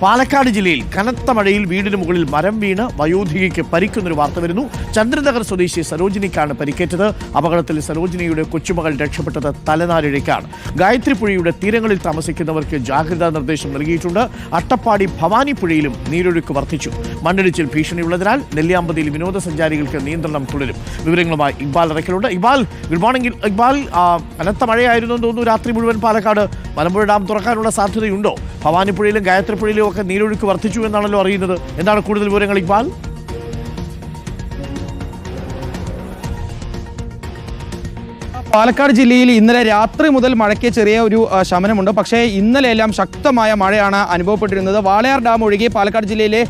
പാലക്കാട് ജില്ലയിൽ കനത്ത മഴയിൽ വീടിന് മുകളിൽ മരം വീണ് വയോധികയ്ക്ക് പരിക്കുന്നൊരു വാർത്ത വരുന്നു. ചന്ദ്രനഗർ സ്വദേശി സരോജിനിക്കാണ് പരിക്കേറ്റത്. അപകടത്തിൽ സരോജിനിയുടെ കൊച്ചുമകൾ രക്ഷപ്പെട്ടത് തലനാരിഴയ്ക്കാണ്. ഗായത്രി പുഴയുടെ തീരങ്ങളിൽ താമസിക്കുന്നവർക്ക് ജാഗ്രതാ നിർദ്ദേശം നൽകിയിട്ടുണ്ട്. അട്ടപ്പാടി ഭവാനി പുഴയിലും നീരൊഴുക്ക് വർദ്ധിച്ചു. മണ്ണിടിച്ചിൽ ഭീഷണിയുള്ളതിനാൽ നെല്ലിയാമ്പതിയിൽ വിനോദസഞ്ചാരികൾക്ക് നിയന്ത്രണം തുടരും. വിവരങ്ങളുമായി ഇക്ബാൽ അറയ്ക്കലുണ്ട്. Iqbal, good morning. ഇക്ബാൽ, കനത്ത മഴയായിരുന്നു എന്ന് തോന്നുന്നു രാത്രി മുഴുവൻ പാലക്കാട്. മലമ്പുഴ ഡാം തുറക്കാനുള്ള സാധ്യതയുണ്ടോ? ഭവാനിപ്പുഴയിലും ഗായത്രി പുഴയിലും ഒക്കെ നീരൊഴുക്ക് വർദ്ധിച്ചു എന്നാണല്ലോ അറിയുന്നത്. എന്താണ് കൂടുതൽ വിവരങ്ങൾ ഇക്ബാൽ? പാലക്കാട് ജില്ലയിൽ ഇന്നലെ രാത്രി മുതൽ മഴയ്ക്ക് ചെറിയ ഒരു ശമനമുണ്ട്. പക്ഷേ ഇന്നലെയെല്ലാം ശക്തമായ മഴയാണ് അനുഭവപ്പെട്ടിരുന്നത്. വാളയാർ ഡാം ഒഴികെ പാലക്കാട് ജില്ലയിലെ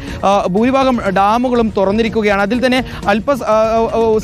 ഭൂരിഭാഗം ഡാമുകളും തുറന്നിരിക്കുകയാണ്. അതിൽ തന്നെ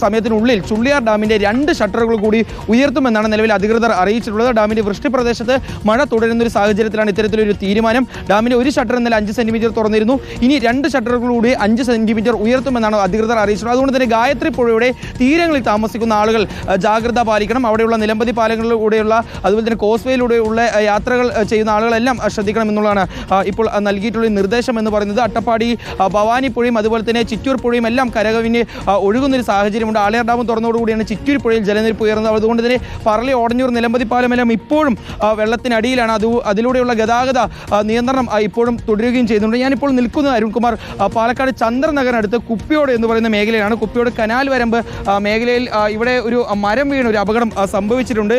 സമയത്തിനുള്ളിൽ ചുള്ളിയാർ ഡാമിൻ്റെ 2 ഷട്ടറുകൾ കൂടി ഉയർത്തുമെന്നാണ് നിലവിൽ അധികൃതർ അറിയിച്ചിട്ടുള്ളത്. ഡാമിൻ്റെ വൃഷ്ടിപ്രദേശത്ത് മഴ തുടരുന്നൊരു സാഹചര്യത്തിലാണ് ഇത്തരത്തിലൊരു തീരുമാനം. ഡാമിൻ്റെ ഒരു ഷട്ടർ ഇന്നലെ 5 സെന്റിമീറ്റർ തുറന്നിരുന്നു. ഇനി 2 ഷട്ടറുകൾ കൂടി 5 സെന്റിമീറ്റർ ഉയർത്തുമെന്നാണ് അധികൃതർ അറിയിച്ചിട്ടുള്ളത്. അതുകൊണ്ട് തന്നെ ഗായത്രി പുഴയുടെ തീരങ്ങളിൽ താമസിക്കുന്ന ആളുകൾ ജാഗ്രത പാലിക്കണം. അവിടെയുള്ള നിലമ്പതി പാലങ്ങളിലൂടെയുള്ള അതുപോലെ തന്നെ കോസ്വേയിലൂടെയുള്ള യാത്രകൾ ചെയ്യുന്ന ആളുകളെല്ലാം ശ്രദ്ധിക്കണം എന്നുള്ളതാണ് ഇപ്പോൾ നൽകിയിട്ടുള്ള നിർദ്ദേശം എന്ന് പറയുന്നത്. അട്ടപ്പാടി ഭവാനി പുഴയും അതുപോലെ തന്നെ ചിറ്റൂർ പുഴയും എല്ലാം കരകവിഞ്ഞ് ഒഴുകുന്നൊരു സാഹചര്യമുണ്ട്. ആളിയാർ ഡാം തുറന്നതോടുകൂടിയാണ് ചിറ്റൂർ പുഴയിൽ ജലനിരപ്പ് ഉയർന്നത്. അതുകൊണ്ട് തന്നെ പറളി ഓടഞ്ഞൂർ നിലമ്പതി പാലമെല്ലാം ഇപ്പോഴും വെള്ളത്തിനടിയിലാണ്. അതിലൂടെയുള്ള ഗതാഗത നിയന്ത്രണം ഇപ്പോഴും തുടരുകയും ചെയ്യുന്നുണ്ട്. ഞാനിപ്പോൾ നിൽക്കുന്നത് അരുൺകുമാർ പാലക്കാട് ചന്ദ്രനഗറിനടുത്ത് കുപ്പിയോട് എന്ന് പറയുന്ന മേഖലയിലാണ്. കുപ്പിയോട് കനാൽ വരമ്പ് മേഖലയിൽ ഇവിടെ ഒരു മരം വീണ് ഒരു അപകടം സംഭവിച്ചിട്ടുണ്ട്.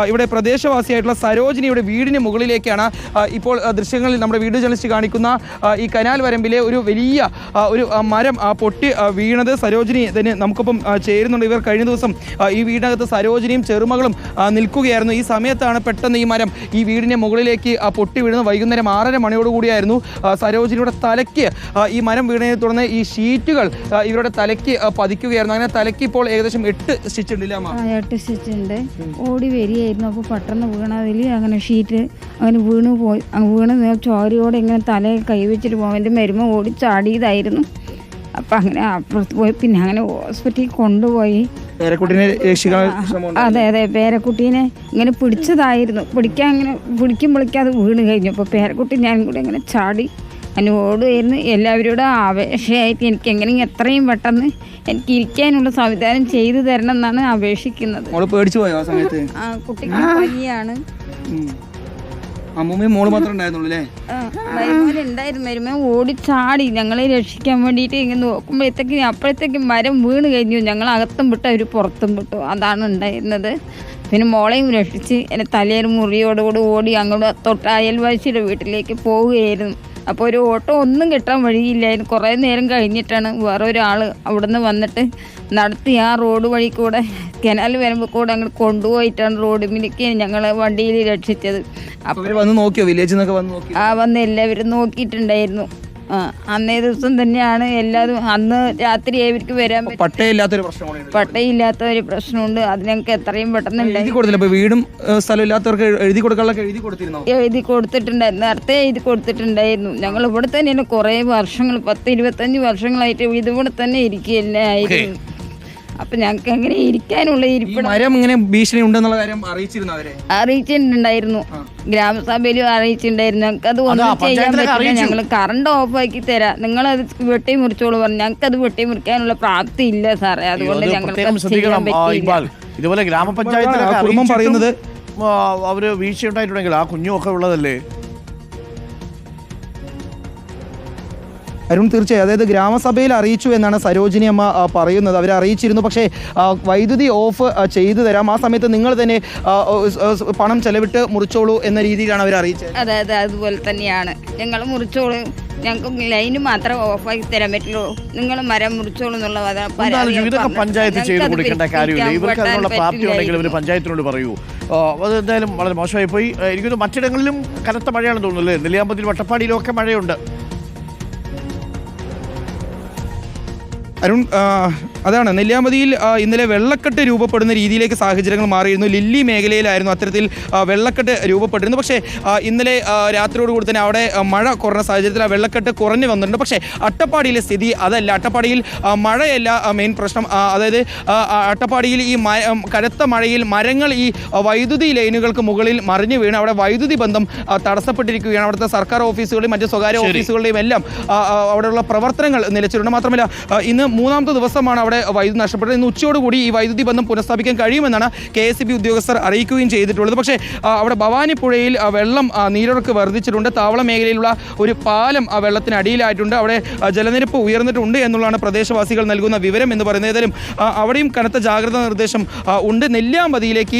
ഇവിടെ പ്രദേശവാസിയായിട്ടുള്ള സരോജിനിയുടെ വീടിന് മുകളിലേക്കാണ് ഇപ്പോൾ ദൃശ്യങ്ങളിൽ നമ്മുടെ വീഡിയോ ജേർണലിസ്റ്റ് കാണിക്കുന്ന ഈ കനാൽ വരമ്പിലെ ഒരു വലിയ ഒരു മരം പൊട്ടി വീണത്. സരോജിനി തന്നെ നമുക്കൊപ്പം ചേരുന്നുണ്ട്. ഇവർ കഴിഞ്ഞ ദിവസം ഈ വീടിനകത്ത് സരോജിനിയും ചെറുമകളും നിൽക്കുകയായിരുന്നു. ഈ സമയത്താണ് പെട്ടെന്ന് ഈ മരം ഈ വീടിന് മുകളിലേക്ക് പൊട്ടി വീഴുന്നത്. വൈകുന്നേരം 6:30 മണിയോടുകൂടിയായിരുന്നു സരോജിനിയുടെ തലയ്ക്ക് ഈ മരം വീണതിനെ തുടർന്ന് ഈ ഷീറ്റുകൾ ഇവരുടെ തലയ്ക്ക് പതിക്കുകയായിരുന്നു. അങ്ങനെ തലയ്ക്ക് ഇപ്പോൾ ഏകദേശം 8 സ്റ്റിച്ച് ഉണ്ടല്ലേ? 8 സ്റ്റിച്ച് ഉണ്ട്. ഓടി വരികയായിരുന്നു. അപ്പോൾ പെട്ടെന്ന് വീണതിൽ അങ്ങനെ ഷീറ്റ് അങ്ങനെ വീണ് ചോരയോടെ ഇങ്ങനെ തലയിൽ കൈവച്ചിട്ട് പോകും. എൻ്റെ മരുമ ഓടി ചാടിയതായിരുന്നു. അപ്പം അങ്ങനെ അപ്പുറത്ത് പോയി പിന്നെ അങ്ങനെ ഹോസ്പിറ്റലിൽ കൊണ്ടുപോയി. അതെ പേരക്കുട്ടീനെ ഇങ്ങനെ പിടിച്ചതായിരുന്നു. പിടിക്കുമ്പോഴേക്കും അത് വീണ് കഴിഞ്ഞു. അപ്പോൾ പേരക്കുട്ടി ഞാനും കൂടെ ഇങ്ങനെ ചാടി അതിന് ഓടുമായിരുന്നു. എല്ലാവരോടും അപേക്ഷയായിട്ട് എനിക്ക് എങ്ങനെയും എത്രയും പെട്ടെന്ന് എനിക്ക് ഇരിക്കാനുള്ള സംവിധാനം ചെയ്തു തരണം എന്നാണ് അപേക്ഷിക്കുന്നത്. കുട്ടിക്ക് പനിയാണ്. മരുമോനുണ്ടായിരുന്നു. ഓടി ചാടി ഞങ്ങളെ രക്ഷിക്കാൻ വേണ്ടിയിട്ട് ഇങ്ങനെ നോക്കുമ്പോഴത്തേക്കും അപ്പോഴത്തേക്കും മരം വീണ് കഴിഞ്ഞു. ഞങ്ങൾ അകത്തും വിട്ടു, അവർ പുറത്തും വിട്ടു. അതാണ് ഉണ്ടായിരുന്നത്. പിന്നെ മോളെയും രക്ഷിച്ച് എന്നെ തലയിൽ മുറിയോടുകൂടി ഓടി അങ്ങോട്ട് തൊട്ട് അയൽവാസിയുടെ വീട്ടിലേക്ക് പോവുകയായിരുന്നു. അപ്പോൾ ഒരു ഓട്ടോ ഒന്നും കിട്ടാൻ വഴിയില്ലായിരുന്നു. കുറേ നേരം കഴിഞ്ഞിട്ടാണ് വേറെ ഒരാൾ അവിടെ നിന്ന് വന്നിട്ട് നടത്തി ആ റോഡ് വഴി കൂടെ കനാൽ വരുമ്പോൾ കൂടെ അങ്ങോട്ട് കൊണ്ടുപോയിട്ടാണ് റോഡിലേക്ക് ഞങ്ങൾ വണ്ടിയിൽ രക്ഷിച്ചത്. അപ്പോൾ വന്ന് എല്ലാവരും നോക്കിയിട്ടുണ്ടായിരുന്നു. അന്നേ ദിവസം തന്നെയാണ് എല്ലാവരും. അന്ന് രാത്രി ഇവർക്ക് വരാൻ പട്ടയില്ലാത്ത ഒരു പ്രശ്നമുണ്ട്. അത് ഞങ്ങൾക്ക് എത്രയും പെട്ടെന്ന് വീടും സ്ഥലം ഇല്ലാത്തവർക്ക് എഴുതി കൊടുത്തിട്ടുണ്ടായിരുന്നു. നേരത്തെ എഴുതി കൊടുത്തിട്ടുണ്ടായിരുന്നു. ഞങ്ങൾ ഇവിടെ തന്നെയാണ് കുറേ വർഷങ്ങൾ 10-25 വർഷങ്ങളായിട്ട് ഇതിവിടെ തന്നെ ഇരിക്കുകയല്ലായിരുന്നു. അപ്പൊ ഞങ്ങൾക്ക് എങ്ങനെ ഇരിക്കാനുള്ള ഭീഷണി ഉണ്ടെന്നുള്ള കാര്യം അറിയിച്ചിട്ടുണ്ടായിരുന്നു. ഗ്രാമസഭയിലും അറിയിച്ചിട്ടുണ്ടായിരുന്നു. ഞങ്ങൾക്കത് ഒന്നും ചെയ്യാൻ പറ്റില്ല. ഞങ്ങൾ കറണ്ട് ഓഫാക്കി തരാം, നിങ്ങളത് വെട്ടി മുറിച്ചോളൂ പറഞ്ഞു. ഞങ്ങൾക്കത് വെട്ടി മുറിക്കാനുള്ള പ്രാപ്തി ഇല്ല സാറേ. അതുകൊണ്ട് ഞങ്ങൾക്ക് ഇതുപോലെ ഗ്രാമപഞ്ചായത്ത് പറയുന്നത് അവര് വീഴ്ചയുണ്ടായിട്ടുണ്ടെങ്കിൽ ആ കുഞ്ഞുമൊക്കെ ഉള്ളതല്ലേ അരുൺ? തീർച്ചയായും. അതായത് ഗ്രാമസഭയിൽ അറിയിച്ചു എന്നാണ് സരോജിനി അമ്മ പറയുന്നത്. അവരെ അറിയിച്ചിരുന്നു. പക്ഷേ വൈദ്യുതി ഓഫ് ചെയ്തു തരാം, ആ സമയത്ത് നിങ്ങൾ തന്നെ പണം ചെലവിട്ട് മുറിച്ചോളൂ എന്ന രീതിയിലാണ് അവർ അറിയിച്ചത്. അതെ അതുപോലെ തന്നെയാണ്. ഞങ്ങൾ മുറിച്ചോളൂ, ഞങ്ങൾക്ക് ലൈന് മാത്രം ഓഫാക്കി തരാൻ പറ്റുള്ളൂ, നിങ്ങൾ മരം മുറിച്ചോളൂ എന്നുള്ളത് പഞ്ചായത്ത് ചെയ്ത് കൊടുക്കേണ്ട കാര്യമില്ല. ഇവർക്ക് അതിനുള്ള പ്രാപ്തി ഉണ്ടെങ്കിൽ ഇവർ പഞ്ചായത്തിനോട് പറയൂ. അത് എന്തായാലും വളരെ മോശമായി പോയി. എനിക്കൊന്ന് മറ്റിടങ്ങളിലും കനത്ത മഴയാണെന്ന് തോന്നുന്നു അല്ലേ? നെല്ലിയാമ്പതിലും വട്ടപ്പാടിയിലും ഒക്കെ മഴയുണ്ട്. അരുൺ, അതാണ് നെല്ലിയാമ്പതിയിൽ ഇന്നലെ വെള്ളക്കെട്ട് രൂപപ്പെടുന്ന രീതിയിലേക്ക് സാഹചര്യങ്ങൾ മാറിയിരുന്നു. ലില്ലി മേഖലയിലായിരുന്നു അത്തരത്തിൽ വെള്ളക്കെട്ട് രൂപപ്പെട്ടിരുന്നു. പക്ഷേ ഇന്നലെ രാത്രിയോടുകൂടി തന്നെ അവിടെ മഴ കുറഞ്ഞ സാഹചര്യത്തിൽ ആ വെള്ളക്കെട്ട് കുറഞ്ഞു വന്നിട്ടുണ്ട്. പക്ഷേ അട്ടപ്പാടിയിലെ സ്ഥിതി അതല്ല. അട്ടപ്പാടിയിൽ മഴയല്ല മെയിൻ പ്രശ്നം. അതായത് അട്ടപ്പാടിയിൽ ഈ കനത്ത മഴയിൽ മരങ്ങൾ ഈ വൈദ്യുതി ലൈനുകൾക്ക് മുകളിൽ മറിഞ്ഞു വീണ് അവിടെ വൈദ്യുതി ബന്ധം തടസ്സപ്പെട്ടിരിക്കുകയാണ്. അവിടുത്തെ സർക്കാർ ഓഫീസുകളെയും മറ്റ് സ്വകാര്യ ഓഫീസുകളുടെയും എല്ലാം അവിടെയുള്ള പ്രവർത്തനങ്ങൾ നിലച്ചിട്ടുണ്ട്. മാത്രമല്ല ഇന്ന് മൂന്നാമത്തെ ദിവസമാണ് അവിടെ വൈദ്യുതി നഷ്ടപ്പെട്ടത്. ഇന്ന് ഉച്ചയോടുകൂടി ഈ വൈദ്യുതി ബന്ധം പുനഃസ്ഥാപിക്കാൻ കഴിയുമെന്നാണ് KSEB ഉദ്യോഗസ്ഥർ അറിയിക്കുകയും ചെയ്തിട്ടുള്ളത്. പക്ഷേ അവിടെ ഭവാനി പുഴയിൽ വെള്ളം നീരൊഴുക്ക് വർദ്ധിച്ചിട്ടുണ്ട്. താവള മേഖലയിലുള്ള ഒരു പാലം വെള്ളത്തിനടിയിലായിട്ടുണ്ട്. അവിടെ ജലനിരപ്പ് ഉയർന്നിട്ടുണ്ട് എന്നുള്ളതാണ് പ്രദേശവാസികൾ നൽകുന്ന വിവരം എന്ന് പറയുന്നത്. ഏതായാലും അവിടെയും കനത്ത ജാഗ്രതാ നിർദ്ദേശം ഉണ്ട്. നെല്ലിയാമ്പതിയിലേക്ക്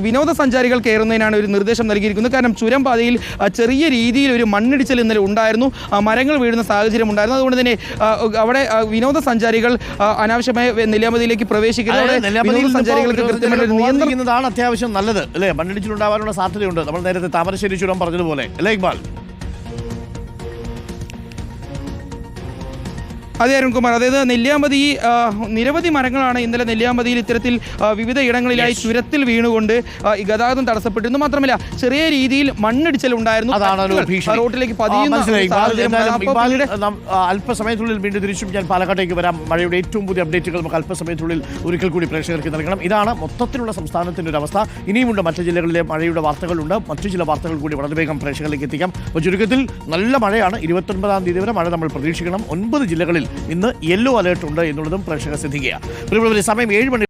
വിനോദസഞ്ചാരികൾ കയറുന്നതിനാണ് ഒരു നിർദ്ദേശം നൽകിയിരിക്കുന്നത്. കാരണം ചുരം പാതയിൽ ചെറിയ രീതിയിൽ ഒരു മണ്ണിടിച്ചിൽ ഇന്നലെ ഉണ്ടായിരുന്നു. മരങ്ങൾ വീഴുന്ന സാഹചര്യം ഉണ്ടായിരുന്നു. അതുകൊണ്ട് തന്നെ അവിടെ വിനോദസഞ്ചാരികൾ അനാവശ്യമായ നെല്ലിയാമ്പതിയിലേക്ക് പ്രവേശിക്കുന്നത് സഞ്ചാരികൾക്ക് കൃത്യമായ നിയന്ത്രിക്കുന്നതാണ് അത്യാവശ്യം നല്ലത് അല്ലേ? മണ്ണിടിച്ചിലുണ്ടാവാനുള്ള സാധ്യതയുണ്ട്. നമ്മൾ നേരത്തെ താമരശ്ശേരി ചുരം പറഞ്ഞതുപോലെ അല്ലേ ഇക്ബാൽ? അതെ അരുൺകുമാർ, അതായത് നെല്ലിയാമ്പതി നിരവധി മരങ്ങളാണ് ഇന്നലെ നെല്ലിയാമ്പതിയിൽ ഇത്തരത്തിൽ വിവിധ ഇടങ്ങളിലായി ചുരത്തിൽ വീണുകൊണ്ട് ഗതാഗതം തടസ്സപ്പെട്ടിരുന്നു. മാത്രമല്ല ചെറിയ രീതിയിൽ മണ്ണിടിച്ചിൽ ഉണ്ടായിരുന്നു. റോഡിലേക്ക് അല്പസമയത്തിനുള്ളിൽ വീണ്ടും തിരിച്ചും ഞാൻ പാലക്കാട്ടേക്ക് വരാം. മഴയുടെ ഏറ്റവും പുതിയ അപ്ഡേറ്റുകൾ നമുക്ക് അല്പസമയത്തിനുള്ളിൽ ഒരിക്കൽ കൂടി പ്രേക്ഷകർക്ക് നൽകണം. ഇതാണ് മൊത്തത്തിലുള്ള സംസ്ഥാനത്തിൻ്റെ ഒരു അവസ്ഥ. ഇനിയുമുണ്ട് മറ്റു ജില്ലകളിലെ മഴയുടെ വാർത്തകളുണ്ട്. മറ്റു ചില വാർത്തകൾ കൂടി വളരെ വേഗം പ്രേക്ഷകരിലേക്ക് എത്തിക്കാം. അപ്പോൾ ചുരുക്കത്തിൽ നല്ല മഴയാണ്. 29-ാം തീയതി വരെ മഴ നമ്മൾ പ്രതീക്ഷിക്കണം. 9 ജില്ലകളിൽ ഇന്ന് യെല്ലോ അലേർട്ട് ഉണ്ട് എന്നുള്ളതും പ്രേക്ഷകർ ശ്രദ്ധിക്കുക. സമയം 7 മണി.